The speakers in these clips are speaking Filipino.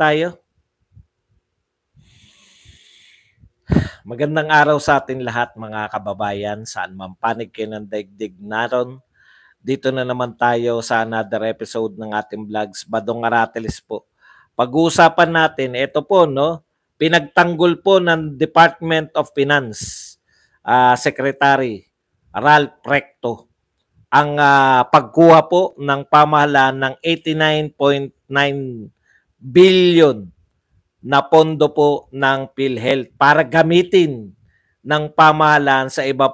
tayo. Magandang araw sa atin lahat mga kababayan, saan man panig kayo ng daigdig naron. Dito na naman tayo sa another episode ng ating vlogs, Badong Arateles po. Pag-uusapan natin, ito po, no, pinagtanggol po ng Department of Finance, Secretary Ralph Recto, ang pagkuha po ng pamahalaan ng 89.9 billion na pondo po ng PhilHealth para gamitin ng pamahalaan sa iba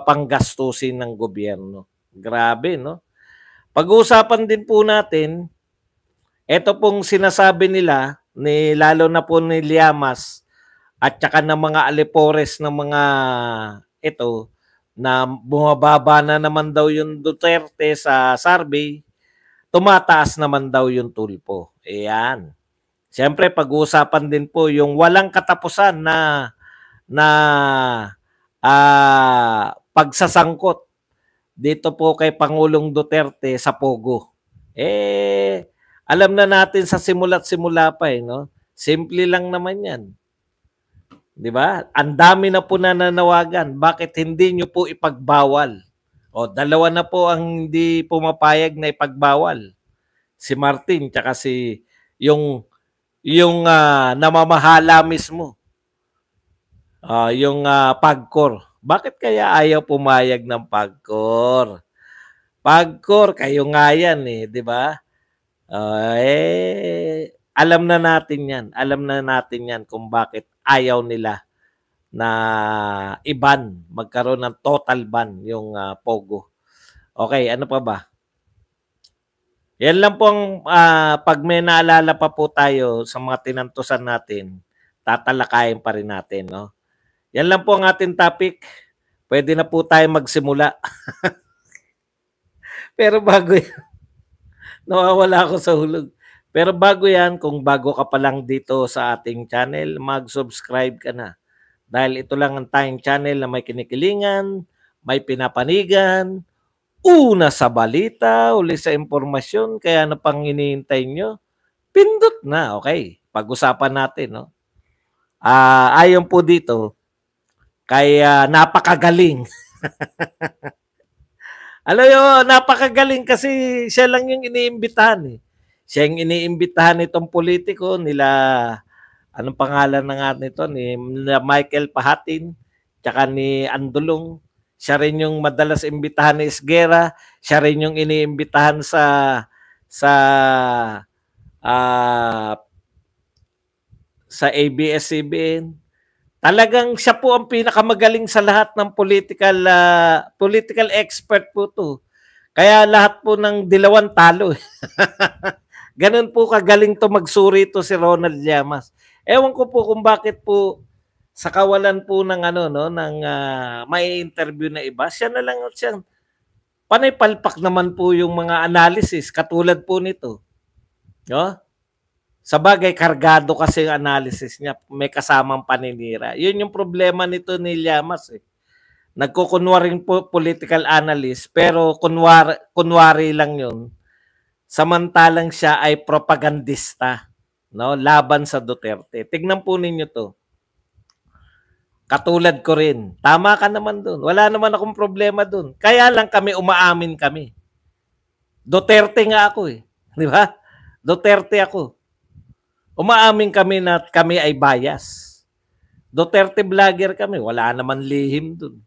pang gastusin ng gobyerno. Grabe, no? Pag-uusapan din po natin, ito pong sinasabi nila lalo na po ni Llamas at saka ng mga alipores ng mga ito na bumababa na naman daw yung Duterte sa survey, tumataas naman daw yung tulpo. Ayan. Siyempre, pag-uusapan din po yung walang katapusan na pagsasangkot dito po kay Pangulong Duterte sa Pogo. Alam na natin sa simula't simula pa no? Simple lang naman yan. 'Di ba? Ang dami na po nananawagan. Bakit hindi nyo po ipagbawal? O, dalawa na po ang hindi pumapayag na ipagbawal. Si Martin tsaka si yung namamahala mismo. Yung PAGCOR. Bakit kaya ayaw pumayag ng PAGCOR? PAGCOR, kayo nga yan di ba? Alam na natin yan. Alam na natin yan kung bakit ayaw nila na i-ban, magkaroon ng total ban yung Pogo. Okay, ano pa ba? Yan lang pong pag may naalala pa po tayo sa mga tinantusan natin, tatalakayin pa rin natin. No? Yan lang po ang ating topic. Pwede na po tayo magsimula. Pero bago yan, nawawala ako sa hulog. Pero bago yan, kung bago ka pa lang dito sa ating channel, mag-subscribe ka na. Dahil ito lang ang tayong channel na may kinikilingan, may pinapanigan, una sa balita, uli sa impormasyon, kaya ano pang hinihintay nyo? Pindot na, okay. Pag-usapan natin, no? Ayon po dito, kaya napakagaling. Alam nyo, napakagaling kasi siya lang yung iniimbitahan. Siya yung iniimbitahan itong politiko nila, anong pangalan na nga nito, ni Michael Pahatin, tsaka ni Andulong. Siya rin yung madalas imbitahan ni Esguera, siya rin yung iniimbitahan sa ABS-CBN. Talagang siya po ang pinakamagaling sa lahat ng political expert po to. Kaya lahat po ng dilawan talo. Ganun po kagaling to magsuri to si Ronald Llamas. Ewan ko po kung bakit po sa kawalan po ng ng may interview na iba, siya na lang siya. Panay palpak naman po yung mga analysis katulad po nito. No? Sa bagay, kargado kasi ang analysis niya, may kasamang paninira. Yun yung problema nito ni Llamas Nagkukunwaring po political analyst, pero kunwari lang yun. Samantalang siya ay propagandista, no? Laban sa Duterte. Tignan po ninyo to. Katulad ko rin. Tama ka naman dun. Wala naman akong problema dun. Kaya lang umaamin kami. Duterte nga ako Di ba? Duterte ako. Umaamin kami na kami ay bias. Duterte vlogger kami. Wala naman lihim dun.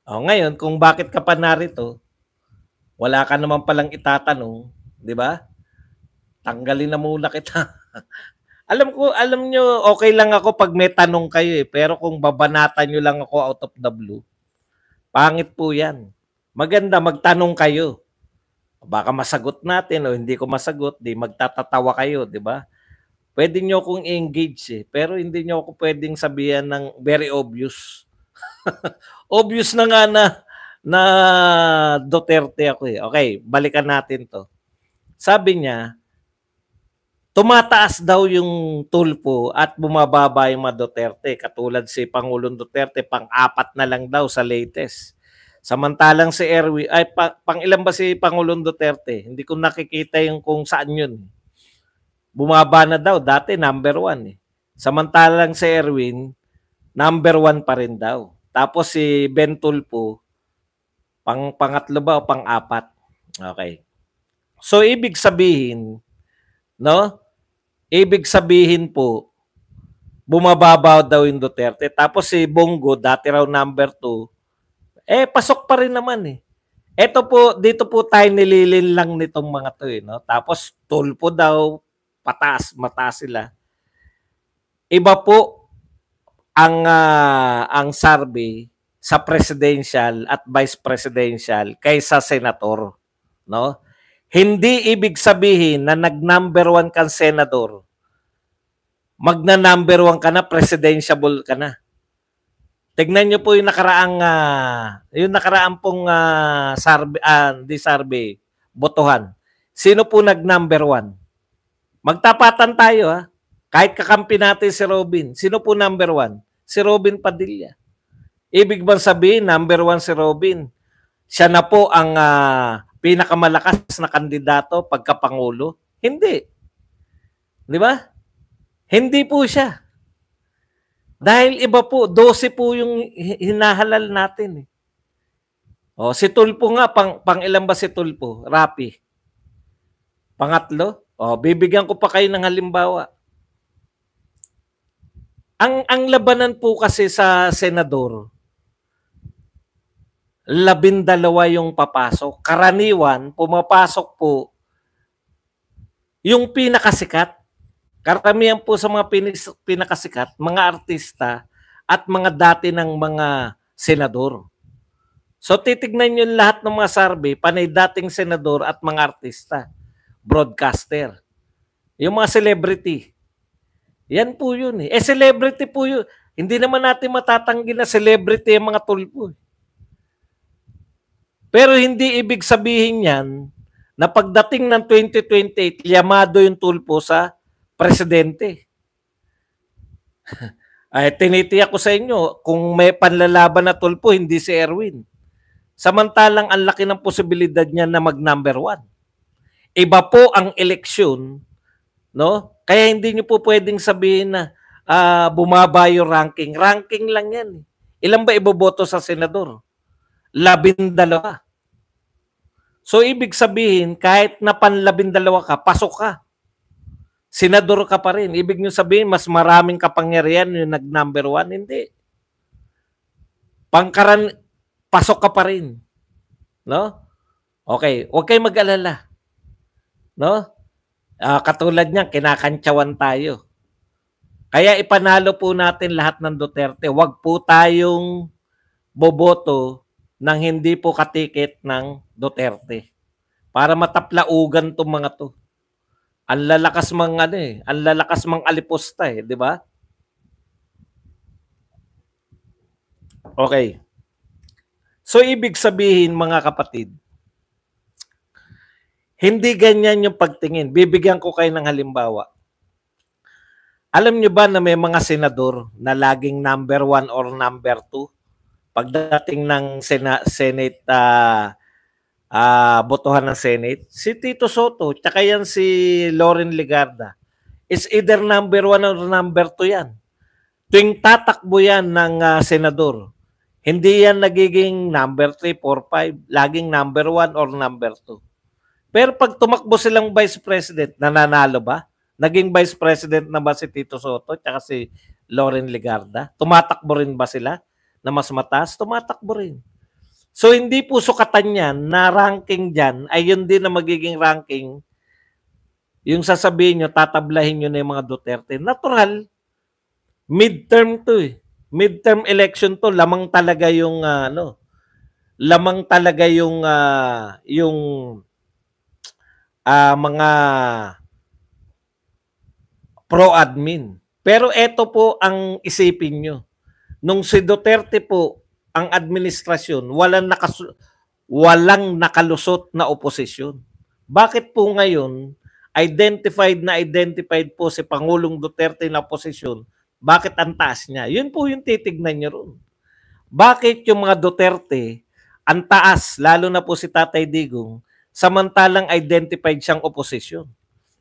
Ngayon, kung bakit ka pa narito, wala ka naman palang itatanong, di ba? Tanggalin na muna kita. Alam nyo, okay lang ako pag may tanong kayo pero kung babanatan nyo lang ako out of the blue, pangit po yan. Maganda, magtanong kayo. Baka masagot natin o hindi ko masagot, di magtatatawa kayo, di ba? Pwede nyo akong engage pero hindi nyo ako pwedeng sabihan ng very obvious. Obvious na nga na Duterte ako Okay, balikan natin to. Sabi niya, tumataas daw yung tulpo at bumababa yung mga Duterte. Katulad si Pangulong Duterte, pang-apat na lang daw sa latest. Samantalang si Erwin, pang-ilan ba si Pangulong Duterte? Hindi ko nakikita yung kung saan yun. Bumaba na daw. Dati number 1 eh. Samantalang si Erwin, number 1 pa rin daw. Tapos si Ben Tulfo, pangatlo ba o pang-apat? Okay. So, ibig sabihin, no? Ibig sabihin po, bumababaw daw yung Duterte. Tapos si Bongo, dati raw number 2, pasok pa rin naman eh. Ito po, dito po tayo nililin lang nitong mga to eh, no? Tapos Tulfo daw, mataas sila. Iba po ang survey sa presidential at vice presidential kaysa senator, no? Hindi ibig sabihin na nag-number 1 kang senador, magna-number 1 ka na, presidentiable ka na. Tignan niyo po yung nakaraang pong survey, botohan. Sino po nag-number 1? Magtapatan tayo ha. Kahit kakampi natin si Robin. Sino po number 1? Si Robin Padilla. Ibig bang sabihin, number 1 si Robin? Siya na po ang pinakamalakas na kandidato pagkapangulo? Hindi. Di ba? Hindi po siya. Dahil iba po, 12 po yung hinahalal natin. O, si Tulfo nga, pang ilan ba si Tulfo? Rapi. Pangatlo? O, bibigyan ko pa kayo ng halimbawa. Ang labanan po kasi sa senador, 12 yung papasok. Karaniwan, pumapasok po yung pinakasikat. Karamihan po sa mga pinakasikat, mga artista at mga dati ng mga senador. So titignan nyo lahat ng mga survey, panay dating senador at mga artista, broadcaster. Yung mga celebrity. Yan po yun eh. Celebrity po yun. Hindi naman natin matatanggi na celebrity yung mga Tulfo. Pero hindi ibig sabihin yan na pagdating ng 2028, llamado yung Tulfo sa presidente. Ay, tinitiyak ko sa inyo, kung may panlalaban na Tulfo, hindi si Erwin. Samantalang ang laki ng posibilidad niya na mag-number 1. Iba po ang eleksyon, no? Kaya hindi niyo po pwedeng sabihin na bumaba yung ranking. Ranking lang yan. Ilan ba iboboto sa senador? 12. So, ibig sabihin, kahit na pan-12 ka, pasok ka. Senador ka pa rin. Ibig nyo sabihin, mas maraming kapangyarihan yung nag-number 1? Hindi. Pasok ka pa rin. No? Okay, huwag kayong mag-alala. No? Katulad niyan, kinakantsawan tayo. Kaya ipanalo po natin lahat ng Duterte. Huwag po tayong boboto nang hindi po katikit ng Duterte. Para mataplaugan tong mga to. Ang lalakas ang lalakas mang alipusta di ba? Okay. So ibig sabihin mga kapatid, hindi ganyan yung pagtingin. Bibigyan ko kayo ng halimbawa. Alam nyo ba na may mga senador na laging number 1 or number 2 pagdating ng Senate botohan ng Senate? Si Tito Soto, tsaka yan si Loren Legarda. Is either number 1 or number 2 yan. Tuwing tatakbo yan ng senador, hindi yan nagiging number 3, 4, 5. Laging number 1 or number 2. Pero pag tumakbo silang vice president, nananalo ba? Naging vice president na ba si Tito Soto tsaka si Loren Legarda? Tumatakbo rin ba sila na mas mataas? Tumatakbo rin. So hindi po sukatan yan na ranking dyan ay yun din na magiging ranking. Yung sasabihin nyo, tatablahin nyo na yung mga Duterte. Natural. Midterm to eh. Midterm election to. Lamang talaga yung lamang talaga yung mga pro-admin. Pero eto po ang isipin nyo. Nung si Duterte po, ang administrasyon, walang nakalusot na oposisyon. Bakit po ngayon, identified po si Pangulong Duterte na oposisyon, bakit ang taas niya? Yun po yung titignan nyo ron. Bakit yung mga Duterte, ang taas, lalo na po si Tatay Digong, samantalang identified siyang oposisyon?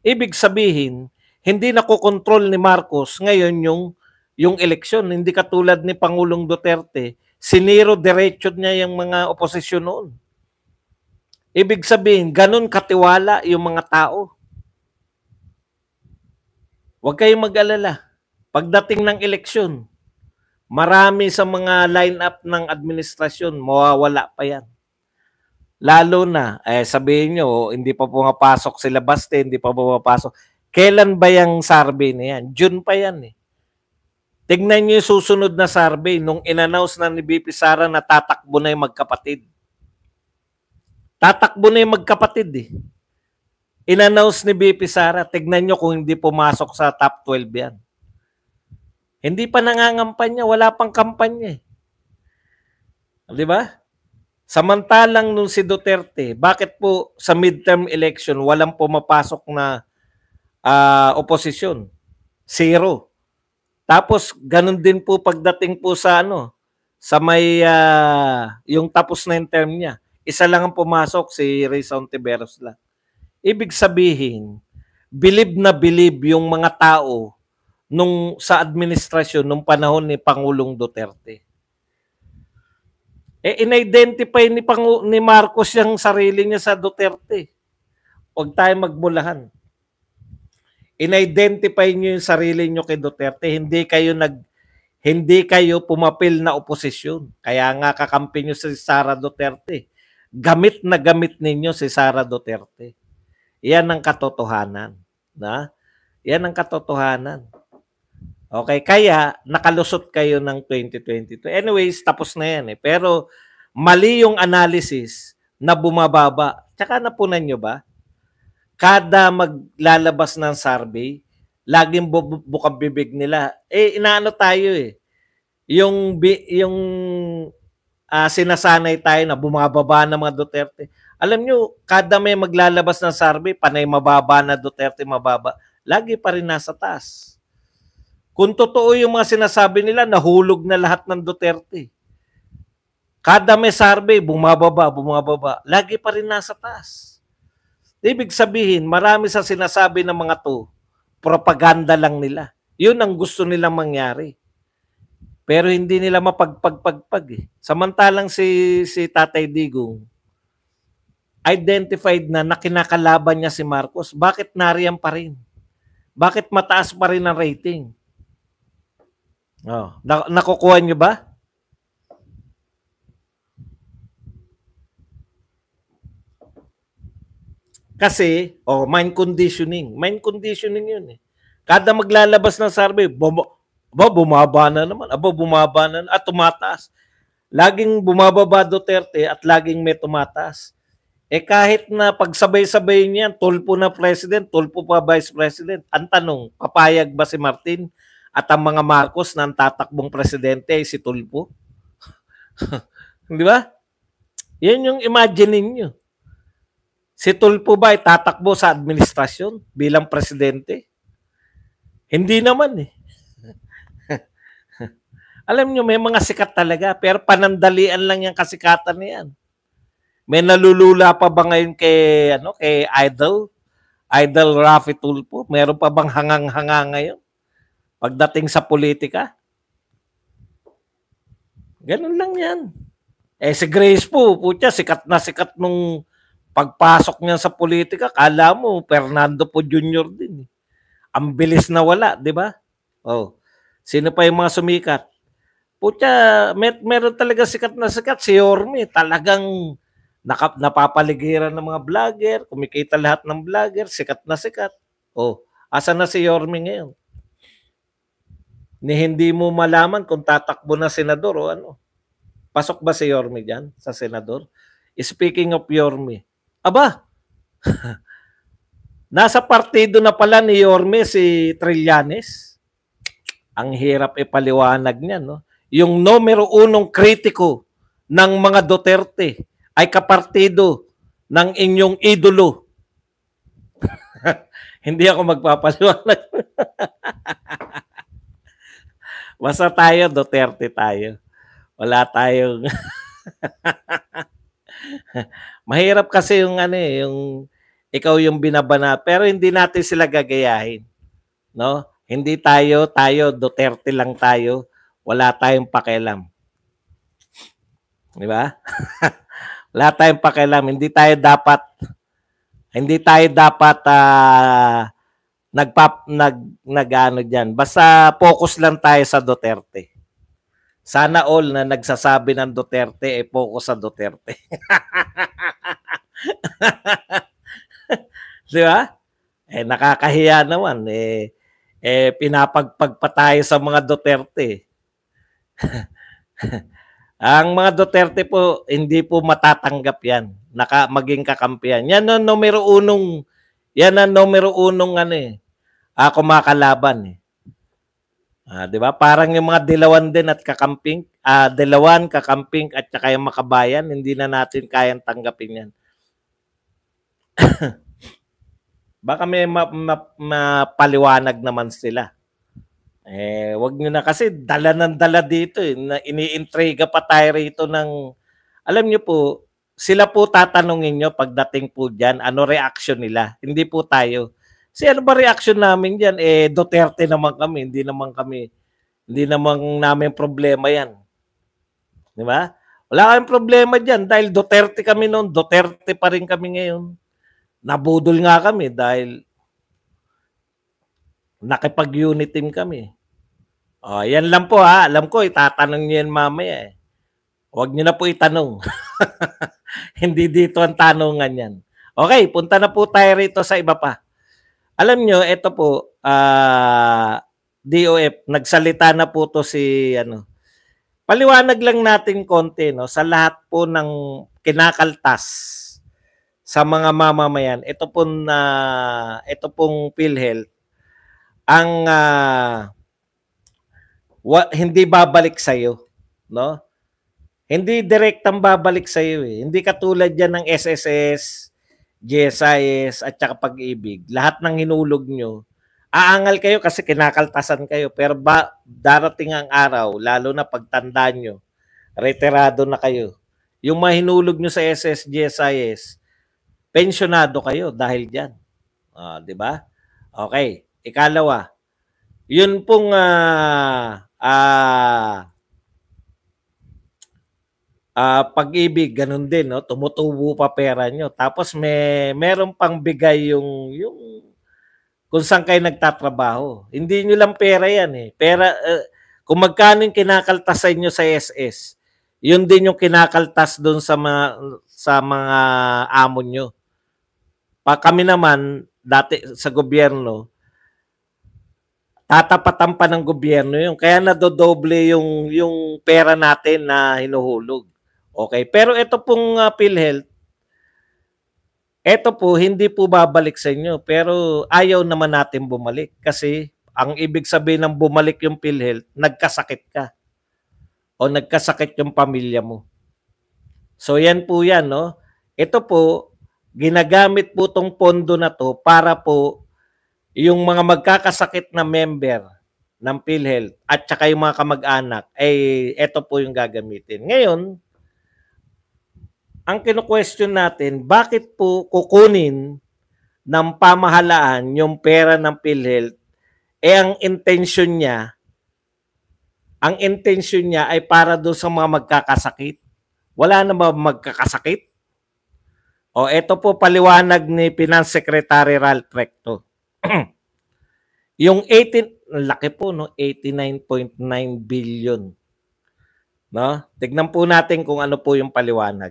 Ibig sabihin, Hindi nakokontrol ni Marcos ngayon yung eleksyon. Hindi katulad ni Pangulong Duterte, siniro diretso niya yung mga oposisyon noon. Ibig sabihin, ganun katiwala yung mga tao. Huwag kayong mag-alala. Pagdating ng eleksyon, marami sa mga line-up ng administrasyon, mawawala pa yan. Lalo na, sabihin nyo, hindi pa pumapasok sila Baste, hindi pa pumapasok. Kailan ba yung survey na yan? June pa yan eh. Tignan nyo yung susunod na survey nung in-announce na ni BP Sara na tatakbo na yung magkapatid. Tatakbo na yung magkapatid eh. In-announce ni BP Sara, tignan nyo kung hindi pumasok sa top 12 yan. Hindi pa nangangampanya, wala pang kampanya eh. Di ba? Samantalang nung si Duterte, bakit po sa midterm election walang pumapasok na oposisyon? Zero. Tapos ganun din po pagdating po sa sa may yung tapos na yung term niya. Isa lang ang pumasok, si Risa Ontiveros lang. Ibig sabihin, believe na believe yung mga tao nung sa administrasyon nung panahon ni Pangulong Duterte. In-identify ni Marcos yung sarili niya sa Duterte. Huwag tayo magbulahan. In-identify niyo yung sarili niyo kay Duterte. Hindi kayo pumapil na oposisyon. Kaya nga kakampi niyo si Sara Duterte. Gamit na gamit ninyo si Sara Duterte. Yan ang katotohanan. Yan ang katotohanan. Okay, kaya nakalusot kayo ng 2022. Anyways, tapos na yan eh. Pero mali yung analysis na bumababa. Tsaka napunan nyo ba? Kada maglalabas ng survey, laging bukang bibig nila. Inaano tayo eh. Yung sinasanay tayo na bumababa ng mga Duterte. Alam nyo, kada may maglalabas ng survey, panay mababa na Duterte, mababa. Lagi pa rin nasa taas. Kung totoo yung mga sinasabi nila, nahulog na lahat ng Duterte. Kada may survey, bumababa. Lagi pa rin nasa taas. Ibig sabihin, marami sa sinasabi ng mga to, propaganda lang nila. Yun ang gusto nilang mangyari. Pero hindi nila mapagpagpagpag eh. Samantalang si Tatay Digong, identified na kinakalaban niya si Marcos. Bakit nariyan pa rin? Bakit mataas pa rin ang rating? Nakukuha niyo ba? Kasi, mind conditioning. Mind conditioning yun eh. Kada maglalabas ng survey, bumaba na naman. Bumaba na at tumataas. Laging bumababa Duterte at laging may tumataas. Kahit na pagsabay-sabay niyan, tulpo na president, tulpo pa vice president. Ang tanong, papayag ba si Martin at ang mga Marcos na ang tatakbong presidente ay si tulpo? Di ba? Yan yung imagine ninyo. Si tulpo ba ay tatakbo sa administrasyon bilang presidente? Hindi naman eh. Alam nyo, may mga sikat talaga, pero panandalian lang yung kasikatan na yan. May nalulula pa ba ngayon kay Idol Raffy Tulfo? Meron pa bang hangang-hanga ngayon? Pagdating sa politika? Ganun lang yan. Si Grace po, putya, sikat na sikat nung pagpasok niya sa politika. Kala mo, Fernando po Jr. din. Ang bilis na wala, di ba? Sino pa yung mga sumikat? Putya, meron talaga sikat na sikat. Si Yorme, talagang napapaligiran ng mga vlogger, kumikita lahat ng vlogger, sikat na sikat. Asa na si Yorme ngayon? Ni hindi mo malaman kung tatakbo na senador o ano. Pasok ba si Yorme dyan sa senador? Speaking of Yorme, nasa partido na pala ni Yorme si Trillanes. Ang hirap ipaliwanag niya, no? Yung numero 1 kritiko ng mga Duterte ay kapartido ng inyong idolo. Hindi ako magpapaliwanag. Basta tayo, Duterte tayo. Wala tayong... Mahirap kasi yung yung ikaw yung binabana, pero hindi natin sila gagayahin. no? Hindi tayo Duterte lang tayo. Wala tayong pakialam. Di ba? Wala tayong pakialam. Hindi tayo dapat nag-ano diyan. Basta focus lang tayo sa Duterte. Sana all na nagsasabi ng Duterte focus sa Duterte. Di ba? Nakakahiya naman pinapagpag pa tayo sa mga Duterte. Ang mga Duterte po hindi po matatanggap 'yan. Maging kakampihan. Yan ang numero unong kumakalaban . 'Di ba? Parang yung mga Dilawan din at kakamping, Dilawan, kakamping at saka yung Makabayan, hindi na natin kayang tanggapin 'yan. Baka may mapaliwanag naman sila. Wag niyo na kasi dala ng dala dito na iniintriga pa tayo rito ng alam niyo po, sila po tatanungin niyo pagdating po diyan, ano reaction nila. Hindi po tayo. Kasi ano ba reaction namin diyan? Duterte naman kami, hindi naman namin problema 'yan. 'Di ba? Wala kaming problema diyan dahil Duterte kami noon, Duterte pa rin kami ngayon. Nabudol nga kami dahil nakipag-unit team kami. Yan lang po ha. Alam ko, itatanong niyo yan mamaya . Huwag niyo na po itanong. Hindi dito ang tanungan yan. Okay, punta na po tayo rito sa iba pa. Alam niyo, ito po, DOF, nagsalita na po to si, paliwanag lang natin konti, no, sa lahat po ng kinakaltas sa mga mamamayan. Ito pong PhilHealth, ang hindi babalik sa iyo, no? Hindi direktang babalik sa iyo . Hindi katulad yan ng SSS, GSIS at saka Pag-ibig. Lahat ng hinulog nyo, aangal kayo kasi kinakaltasan kayo. Pero darating ang araw, lalo na pagtanda nyo, retirado na kayo. Yung mahinulog nyo sa SS, GSIS, pensionado kayo dahil diyan. 'Di ba? Okay, ikalawa. Yun pong Pag-ibig, ganun din, no? Tumutubo pa pera nyo. Tapos meron pang bigay yung kung saan kayo nagtatrabaho. Hindi nyo lang pera yan . Pera, kung magkano yung kinakaltasan nyo sa SS, yun din yung kinakaltas doon sa mga amo nyo. Kami naman, dati sa gobyerno, tatapatan pa ng gobyerno yun. Kaya nadodoble yung pera natin na hinuhulog. Okay, pero ito pong PhilHealth, ito po hindi po babalik sa inyo, pero ayaw naman natin bumalik kasi ang ibig sabihin ng bumalik yung PhilHealth, nagkasakit ka o nagkasakit yung pamilya mo. So yan po yan, no? Ito po, ginagamit po tong pondo na to para po yung mga magkakasakit na member ng PhilHealth at saka yung mga kamag-anak, ito po yung gagamitin. Ngayon, ang kino-question natin, bakit po kukunin ng pamahalaan yung pera ng PhilHealth? Ang intention niya ay para doon sa mga magkakasakit. Wala na ba magkakasakit? Ito po paliwanag ni Finance Secretary Ralph Recto. Yung 18, laki po, no? 89.9 billion. No? Tignan po natin kung ano po yung paliwanag.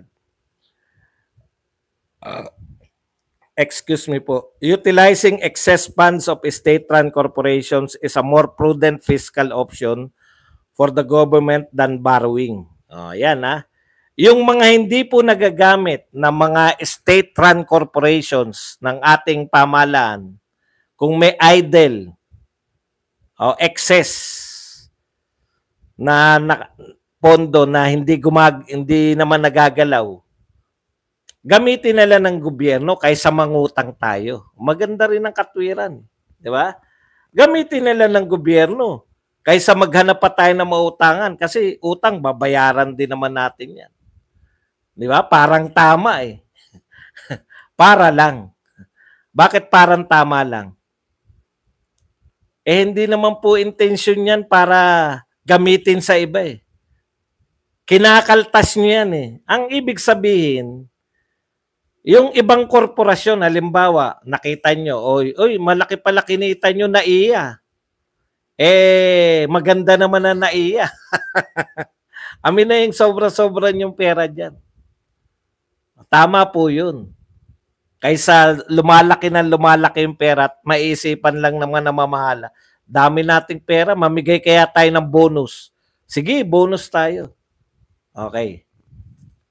Excuse me po. Utilizing excess funds of state-run corporations is a more prudent fiscal option for the government than borrowing. Yan . Yung mga hindi po nagagamit ng mga state-run corporations ng ating pamahalaan, kung may idle o excess na pondo na hindi naman nagagalaw, gamitin nila ng gobyerno kaysa mangutang tayo. Maganda rin ang katwiran, di ba? Gamitin nila ng gobyerno kaysa maghanap pa tayo ng mautangan kasi utang babayaran din naman natin yan. Di ba? Parang tama . Para lang. Bakit parang tama lang? Eh hindi naman po intensyon yan para gamitin sa iba eh. Kinakaltas nyo yan eh. Ang ibig sabihin, yung ibang korporasyon, halimbawa, nakita nyo, oy, malaki pala kinita nyo na iya. Eh, maganda naman na naiya. Amin na yung sobra-sobra yung pera dyan. Tama po yun. Kaysa lumalaki yung pera at maiisipan lang naman na mamahala. Dami nating pera, mamigay kaya tayo ng bonus. Sige, bonus tayo. Okay.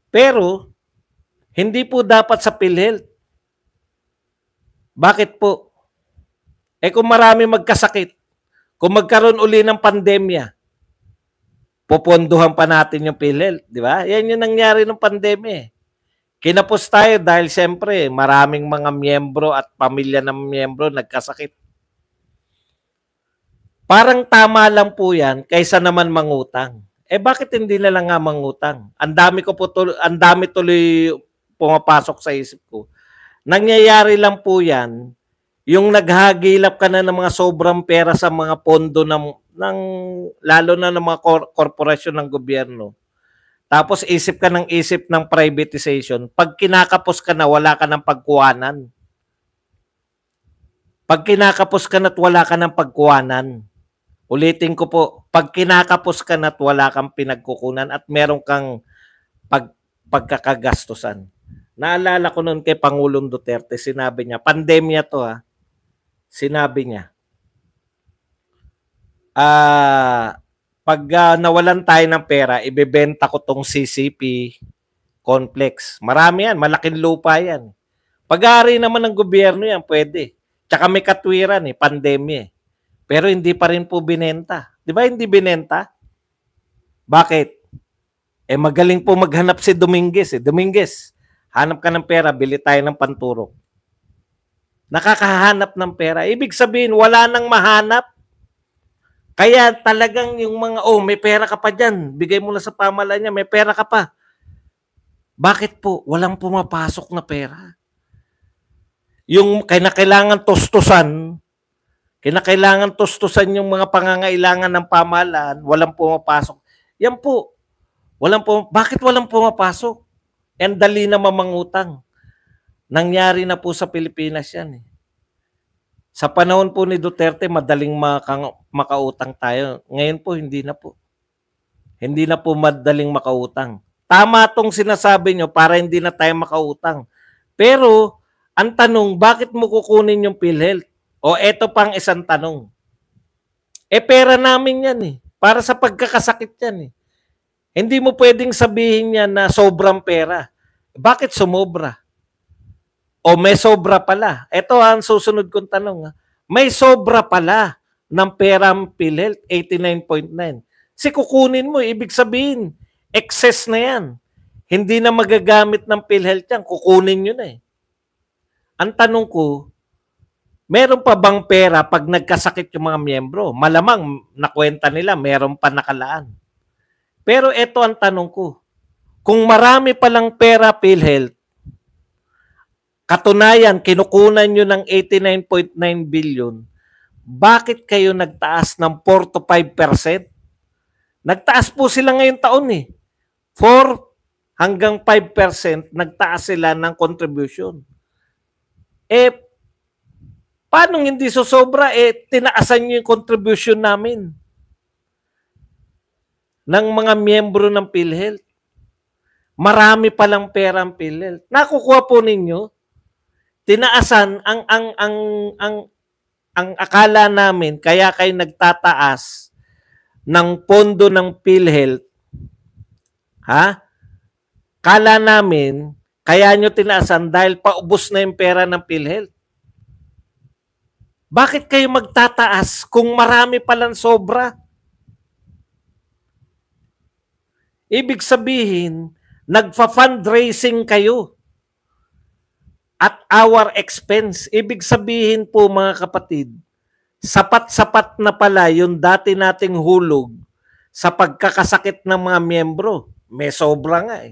Pero, hindi po dapat sa PhilHealth. Bakit po? Eh kung marami magkasakit, kung magkaroon uli ng pandemya, popondohan pa natin yung PhilHealth, di ba? Yan yung nangyari ng pandemya. Kinapos tayo dahil siyempre maraming mga miyembro at pamilya ng miyembro nagkasakit. Parang tama lang po yan kaysa naman mangutang. Eh bakit hindi na lang nga mangutang? Ang dami tuloy pumapasok sa isip ko. Nangyayari lang po yan, yung naghagilap ka na ng mga sobrang pera sa mga pondo ng lalo na ng mga korporasyon ng gobyerno. Tapos isip ka ng privatization. Pag kinakapos ka na, wala ka ng pagkuhanan. Pag kinakapos ka na at wala ka ng pagkuhanan. Ulitin ko po, pag kinakapos ka na at wala kang pinagkukunan at meron kang pagkakagastusan. Naalala ko noon kay Pangulong Duterte, sinabi niya, pandemya to ha, sinabi niya, pag nawalan tayo ng pera, ibebenta ko tong CCP complex. Marami yan, malaking lupa yan. Pag-aari naman ng gobyerno yan, pwede. Tsaka may katwiran pandemya. Pero hindi pa rin po binenta. Di ba hindi binenta? Bakit? Eh magaling po maghanap si Dominguez. Dominguez, hanap ka ng pera, bili tayo ng panturok. Nakakahanap ng pera. Ibig sabihin, wala nang mahanap. Kaya talagang yung mga, may pera ka pa dyan. Bigay mo na sa pamahalaan niya, may pera ka pa. Bakit po? Walang pumapasok na pera. Yung kinakailangan tustusan yung mga pangangailangan ng pamahalaan, walang pumapasok. Yan po. Bakit walang pumapasok? Ang dali na mamangutang. Nangyari na po sa Pilipinas yan. Sa panahon po ni Duterte, madaling makautang tayo. Ngayon po, hindi na po. Hindi na po madaling makautang. Tama tong sinasabi nyo para hindi na tayo makautang. Pero, ang tanong, bakit mo kukunin yung PhilHealth? O eto pang isang tanong. Pera namin yan Para sa pagkakasakit yan Hindi mo pwedeng sabihin yan na sobrang pera. Bakit sumobra? O may sobra pala. Ito ang susunod kong tanong. May sobra pala ng pera ang PhilHealth, 89.9. Si kukunin mo, ibig sabihin, excess na yan. Hindi na magagamit ng PhilHealth yan. Kukunin nyo na Ang tanong ko, meron pa bang pera pag nagkasakit yung mga miyembro? Malamang nakwenta nila, meron pa nakalaan. Pero ito ang tanong ko. Kung marami palang pera PhilHealth, katunayan, kinukunan nyo ng 89.9 billion, bakit kayo nagtaas ng 4 to 5%? Nagtaas po sila ngayong taon 4 hanggang 5% nagtaas sila ng contribution. Paano hindi sosobra? Tinaasan nyo yung contribution namin ng mga miyembro ng PhilHealth. Marami palang pera ang PhilHealth. Nakukuha po ninyo, tinaasan ang akala namin kaya kayo nagtataas ng pondo ng PhilHealth. Kala namin kaya nyo tinaasan dahil paubos na yung pera ng PhilHealth. Bakit kayo magtataas kung marami palang sobra? Ibig sabihin, nagfa-fundraising kayo at our expense. Ibig sabihin po mga kapatid, sapat-sapat na pala yung dati nating hulog sa pagkakasakit ng mga miyembro. May sobra nga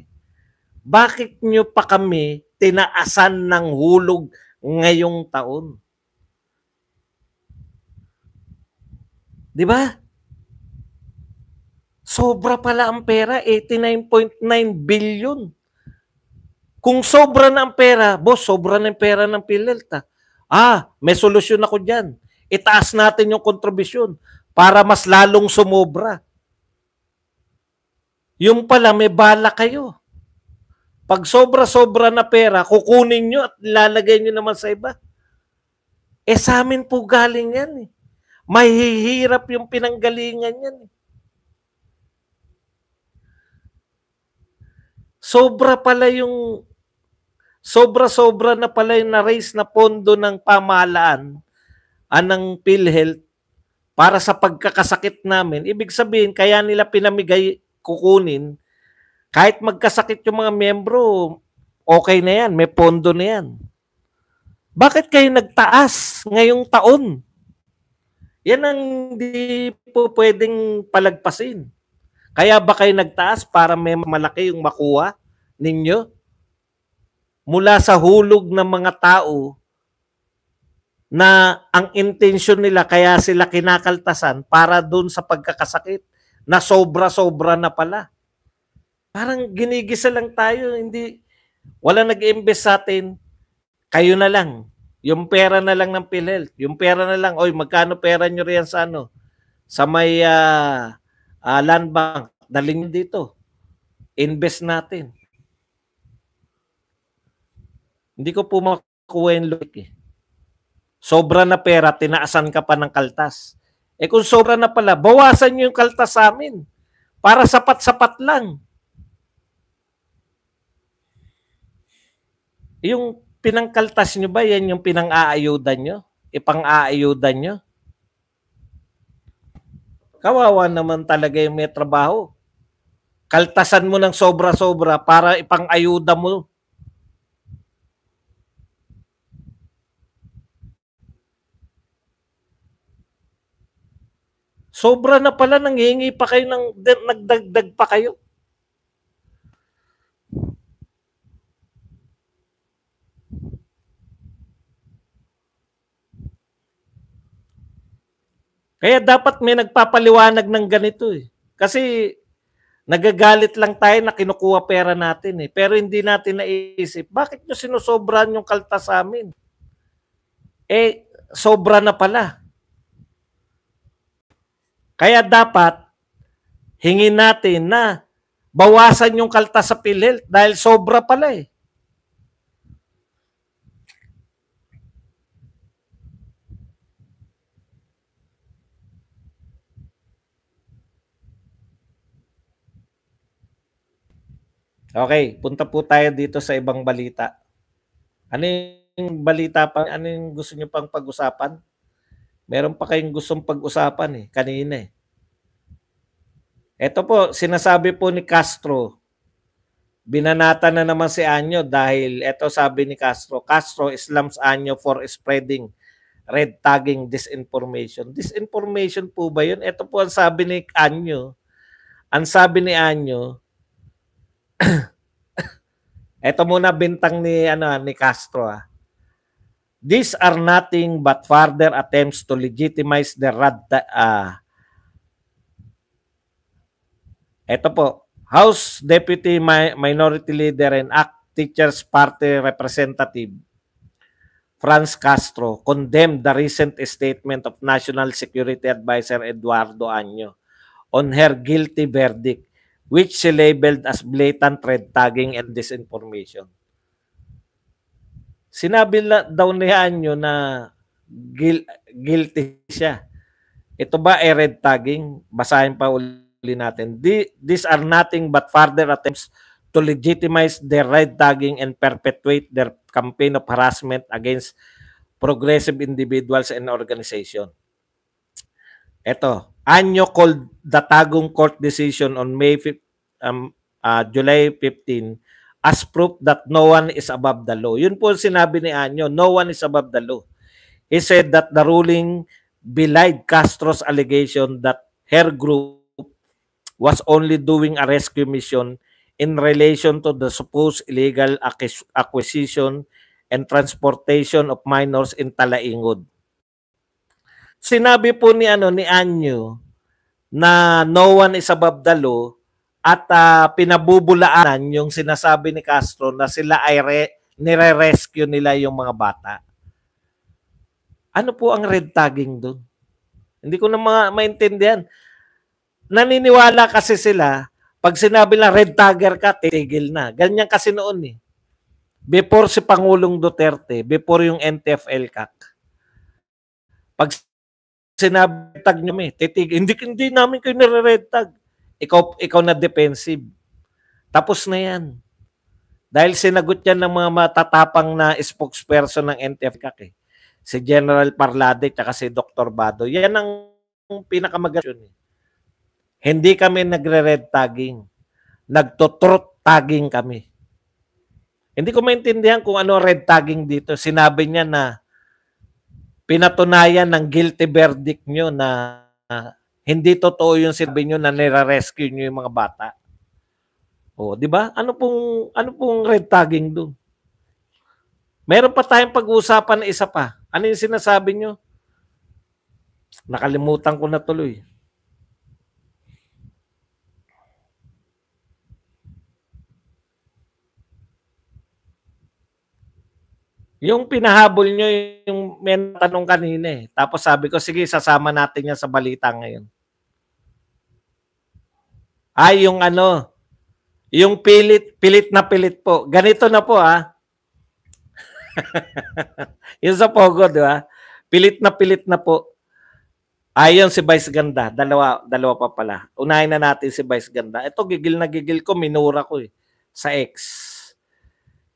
Bakit nyo pa kami tinaasan ng hulog ngayong taon? Di ba? Sobra pala ang pera, 89.9 billion. Kung sobra na ang pera, boss, sobra na ang pera ng PhilHealth. May solusyon ako dyan. Itaas natin yung kontribusyon para mas lalong sumobra. Yung pala, may bala kayo. Pag sobra-sobra na pera, kukunin nyo at lalagay nyo naman sa iba. Sa amin po galing yan. Mahihirap yung pinanggalingan yan. Sobra na pala yung na-raise na pondo ng pamahalaan ng PhilHealth para sa pagkakasakit namin. Ibig sabihin, kaya nila pinamigay kukunin, kahit magkasakit yung mga miyembro, okay na yan, may pondo na yan. Bakit kayo nagtaas ngayong taon? Yan ang hindi po pwedeng palagpasin. Kaya ba kayo nagtaas para may malaki yung makuha ninyo? Mula sa hulog ng mga tao na ang intensyon nila kaya sila kinakaltasan para doon sa pagkakasakit na sobra-sobra na pala. Parang ginigisa lang tayo, wala nag-iimbest sa atin, kayo na lang. Yung pera na lang ng PhilHealth, yung pera na lang, magkano pera nyo riyan sa sa may land bank, daling dito. Invest natin. Hindi ko po makuha yung logic. Sobra na pera, tinaasan ka pa ng kaltas. Kung sobra na pala, bawasan nyo yung kaltas sa amin. Para sapat-sapat lang. Yung pinangkaltas nyo ba, yan yung pinang-aayudan nyo? Ipang-aayudan nyo? Kawawa naman talaga yung may trabaho. Kaltasan mo ng sobra-sobra para ipang-ayuda mo. Sobra na pala, nanghihingi pa kayo nagdagdag pa kayo. Kaya dapat may nagpapaliwanag ng ganito eh. Kasi nagagalit lang tayo na kinukuha pera natin eh. Pero hindi natin naisip, bakit nyo sinusobran yung kaltas sa amin? Sobra na pala. Kaya dapat hingin natin na bawasan yung kaltas sa PhilHealth dahil sobra pala eh. Okay, punta po tayo dito sa ibang balita. Ano yung balita pa? Ano yung gusto nyo pang pag-usapan? Meron pa kayong gustong pag-usapan kanina eh. Ito po, sinasabi po ni Castro, binanata na naman si Anyo dahil ito sabi ni Castro, Castro slams Anyo for spreading red tagging disinformation. Disinformation po ba yun? Ito po ang sabi ni Anyo. Ang sabi ni Anyo, ito muna bintang ni Castro. These are nothing but further attempts to legitimize the ito po, House Deputy Minority Leader and ACT Teachers Party Representative Franz Castro condemned the recent statement of National Security Advisor Eduardo Anyo on her guilty verdict, which she labeled as blatant red tagging and disinformation. Sinabi daw ni Anyo na guilty siya. Ito ba ay red tagging? Basahin pa uli natin. These are nothing but further attempts to legitimize their red tagging and perpetuate their campaign of harassment against progressive individuals and organization. Ito, Anyo called the Tagum court decision on July 15 as proof that no one is above the law. Yun po sinabi ni Anyo, no one is above the law. He said that the ruling belied Castro's allegation that her group was only doing a rescue mission in relation to the supposed illegal acquisition and transportation of minors in Talaingod. Sinabi po ni Anyo na no one is above the law at pinabubulaanan yung sinasabi ni Castro na sila ay nire-rescue nila yung mga bata. Ano po ang red tagging doon? Hindi ko na maintindihan. Naniniwala kasi sila, pag sinabi lang red tagger ka, titigil na. Ganyan kasi noon eh. Before si Pangulong Duterte, before yung NTF-EL CAC. Pag sinabi tag nyo titigil. Hindi namin kayo nire-red tag. Ikaw na defensive. Tapos na yan. Dahil sinagot yan ng mga matatapang na spokesperson ng NTF-CAC eh. Si General Parlade at si Dr. Bado. Yan ang pinakamagaling. Hindi kami nagre-red tagging. Nagto-truth tagging kami. Hindi ko maintindihan kung ano red tagging dito. Sinabi niya na pinatunayan ng guilty verdict nyo na hindi totoo yung sinabi nyo na nire-rescue nyo yung mga bata. O, di ba? Ano pong red tagging doon? Meron pa tayong pag-uusapan na isa pa. Ano yung sinasabi nyo? Nakalimutan ko na tuloy. Yung pinahabol nyo, yung may tanong kanina eh. Tapos sabi ko, sige, sasama natin yan sa balita ngayon. Ay, yung yung pilit na pilit po. Ganito na po yung sa Pogo, di ba? Pilit na po. Ayun si Vice Ganda. Dalawa pa pala. Unahin na natin si Vice Ganda. Ito, gigil na gigil ko, minura ko sa X.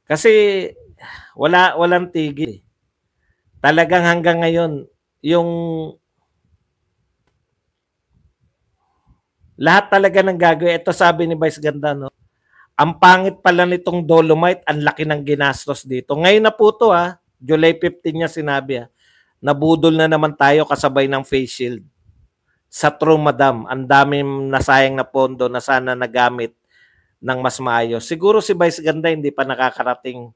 Kasi walang tigil. Talagang hanggang ngayon, yung lahat talaga ng gagawin. Ito sabi ni Vice Ganda, no? Ang pangit pala nitong Dolomite, ang laki ng ginastos dito. Ngayon na po to July 15 niya sinabi nabudol na naman tayo kasabay ng face shield. Sa True Madam, ang daming nasayang na pondo na sana nagamit ng mas maayos. Siguro si Vice Ganda hindi pa nakakarating.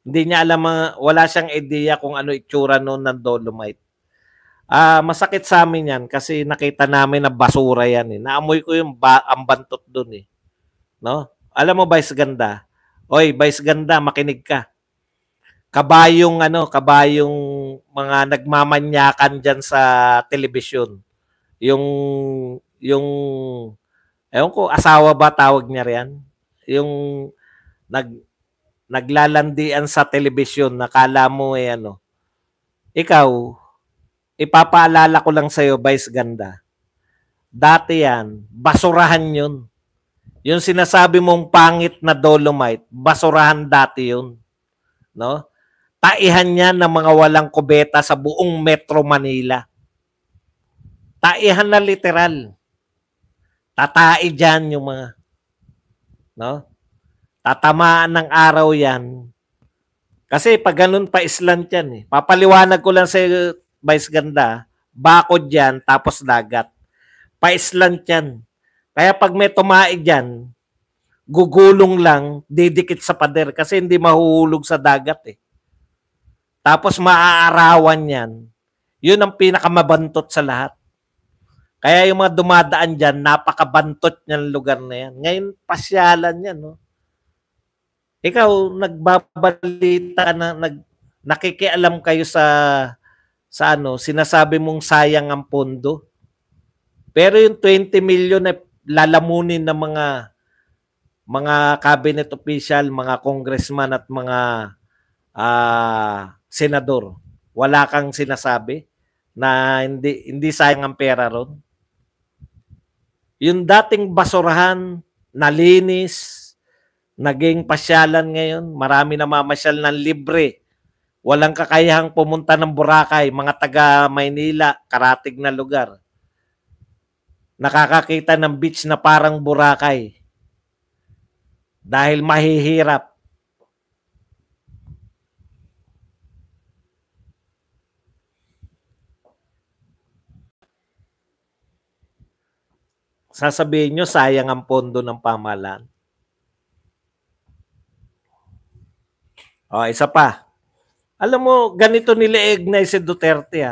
Hindi niya alam, wala siyang idea kung ano itsura noon ng Dolomite. Masakit sa amin yan kasi nakita namin na basura yan. Naamoy ko yung ang bantot doon no? Alam mo, Vice Ganda. Oy, Vice Ganda, makinig ka. Kabayong mga nagmamanyakan diyan sa telebisyon. Yung ewan ko, asawa ba tawag niya riyan? Yung naglalandian sa telebisyon, nakala mo Ikaw, ipapaalala ko lang sa'yo, Vice Ganda. Dati yan, basurahan yun. Yung sinasabi mong pangit na Dolomite, basurahan dati yun. No? Taihan yan ng mga walang kubeta sa buong Metro Manila. Taihan na literal. Tatai dyan yung mga, no? Tatamaan ng araw yan. Kasi pag ganun pa islant yan Papaliwanag ko lang sa Vice Ganda, bakod yan, tapos dagat. Pa-islant yan. Kaya pag may tumaig dyan, gugulong lang, didikit sa pader kasi hindi mahuhulog sa dagat Tapos maaarawan yan. Yun ang pinakamabantot sa lahat. Kaya yung mga dumadaan dyan, napakabantot niyang lugar na yan. Ngayon, pasyalan yan, no? Ikaw, nagbabalita na, nakikialam kayo sa sinasabi mong sayang ang pondo. Pero yung 20 million na lalamunin ng mga cabinet official, mga congressman at mga senador. Wala kang sinasabi na hindi sayang ang pera ron. Yung dating basurahan, nalinis, naging pasyalan ngayon, marami na mamasyal ng libre. Walang kakayahang pumunta ng Boracay, mga taga Maynila, karatig na lugar. Nakakakita ng beach na parang Boracay. Dahil mahihirap. Sasabihin nyo, sayang ang pondo ng pamahalaan. Isa pa. Alam mo, ganito nila ignay si Duterte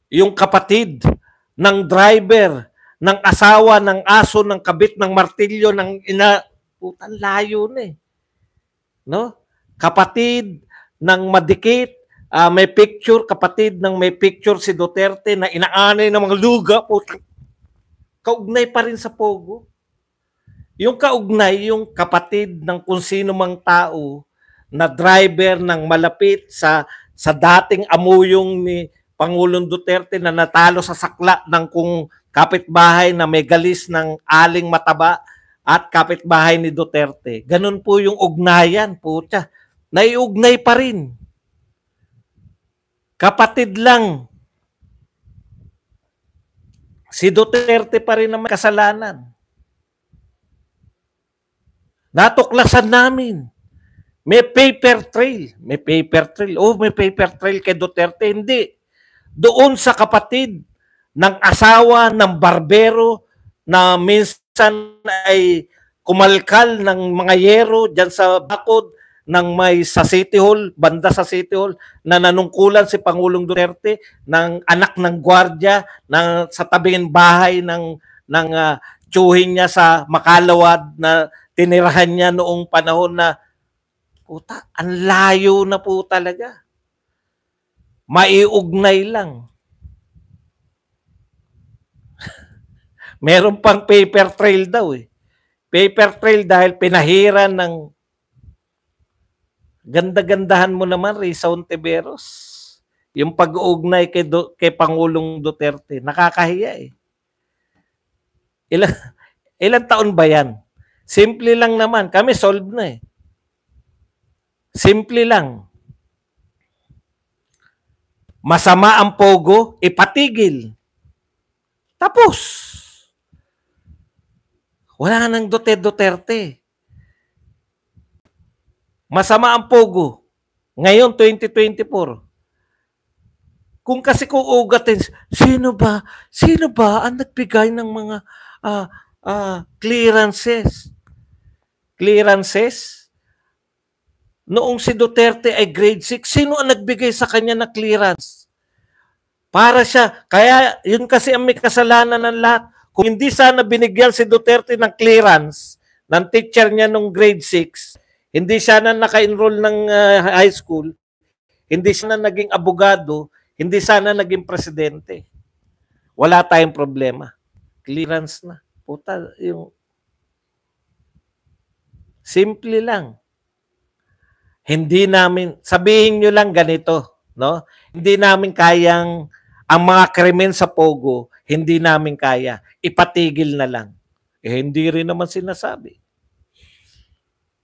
yung kapatid ng driver, ng asawa, ng aso, ng kabit, ng martilyo, ng ina, putang layo na eh. No? Kapatid ng madikit, may picture, kapatid ng may picture si Duterte na inaanay ng mga luga, putang, kaugnay pa rin sa Pogo. Yung kaugnay, yung kapatid ng kung sino mang tao na driver ng malapit sa dating amuyong ni Pangulong Duterte na natalo sa sakla ng kung kapitbahay na may galis ng aling mataba at kapitbahay ni Duterte. Ganun po yung ugnayan, putya. Naiugnay pa rin. Kapatid lang. Si Duterte pa rin ang may kasalanan. Natuklasan namin. May paper trail. May paper trail. Oh, may paper trail kay Duterte. Hindi. Doon sa kapatid ng asawa ng barbero na minsan ay kumalkal ng mga yero dyan sa bakod ng may sa City Hall, banda sa City Hall, na nanungkulan si Pangulong Duterte ng anak ng gwardya sa tabing bahay ng tsuhin niya sa Makalawad na tinirahan niya noong panahon na puta, ang layo na po talaga. Maiugnay lang. Meron pang paper trail daw eh. Paper trail dahil pinahiran ng ganda-gandahan mo naman, Risa Ontiveros. Yung pag-uugnay kay Pangulong Duterte. Nakakahiya eh. Ilang taon ba yan? Simple lang naman. Kami solve na eh. Simple lang. Masama ang Pogo, ipatigil. Tapos. Wala nang Duterte. Masama ang Pogo. Ngayon, 2024. Kung kasi kung ugatin, sino ba ang nagbigay ng mga clearances? Clearances? Noong si Duterte ay grade 6, sino ang nagbigay sa kanya na clearance? Para siya, kaya yun kasi ang may kasalanan ng lahat. Kung hindi sana binigyan si Duterte ng clearance ng teacher niya nung grade 6, hindi sana naka-enroll ng high school, hindi sana naging abogado, hindi sana naging presidente. Wala tayong problema. Clearance na. Puta, yung simple lang. Hindi namin, sabihin nyo lang ganito, no? Hindi namin kayang, ang mga krimen sa Pogo, hindi namin kaya. Ipatigil na lang. Eh, hindi rin naman sinasabi.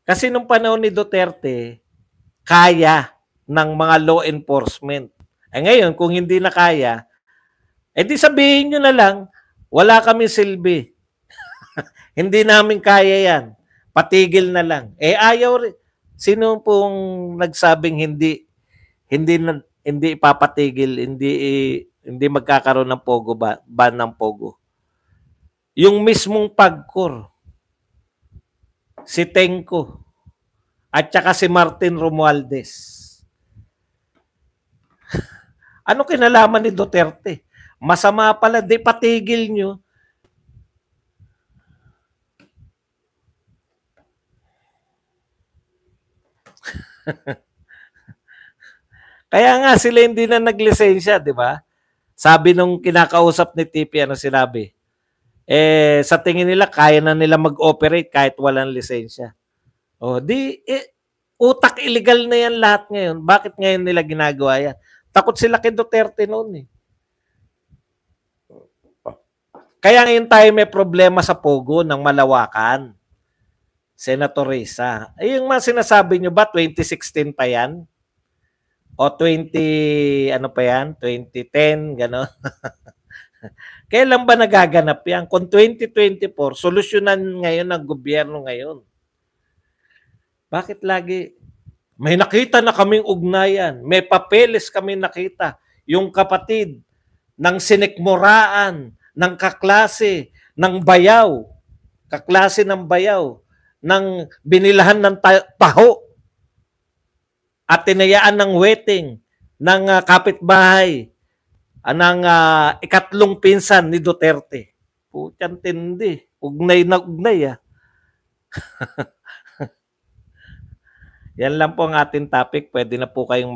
Kasi nung panahon ni Duterte, kaya ng mga law enforcement. Eh ngayon, kung hindi na kaya, di sabihin nyo na lang, wala kami silbi. Hindi namin kaya yan. Patigil na lang. Ayaw rin. Sino pong nagsabing hindi ipapatigil, hindi magkakaroon ng Pogo ban ng Pogo? Yung mismong PAGCOR, si Tenko, at saka si Martin Romualdez. Ano kinalaman ni Duterte? Masama pala, di patigil nyo. Kaya nga sila hindi na naglisensya, di ba? Sabi nung kinakausap ni TP, ano sinabi? Sa tingin nila, kaya na nila mag-operate kahit walang lisensya. Utak illegal na yan lahat ngayon. Bakit ngayon nila ginagawa yan? Takot sila kay Duterte noon eh. Kaya ngayon tayo may problema sa Pogo ng malawakan. Senator Risa. Yung mga sinasabi nyo ba, 2016 pa yan? O 20, ano pa yan? 2010, gano'n. Kailan ba nagaganap yan? Kung 2024, solusyonan ngayon ng gobyerno ngayon. Bakit lagi? May nakita na kaming ugnayan. May papeles kami nakita. Yung kapatid ng sinikmuraan, ng kaklase, ng bayaw. Kaklase ng bayaw. Ng binilahan ng taho. At tinayaan ng wedding ng kapitbahay ng ikatlong pinsan ni Duterte. Putyan tindi. Ugnay na ugnay Yan lang po ang ating topic. Pwede na po kayong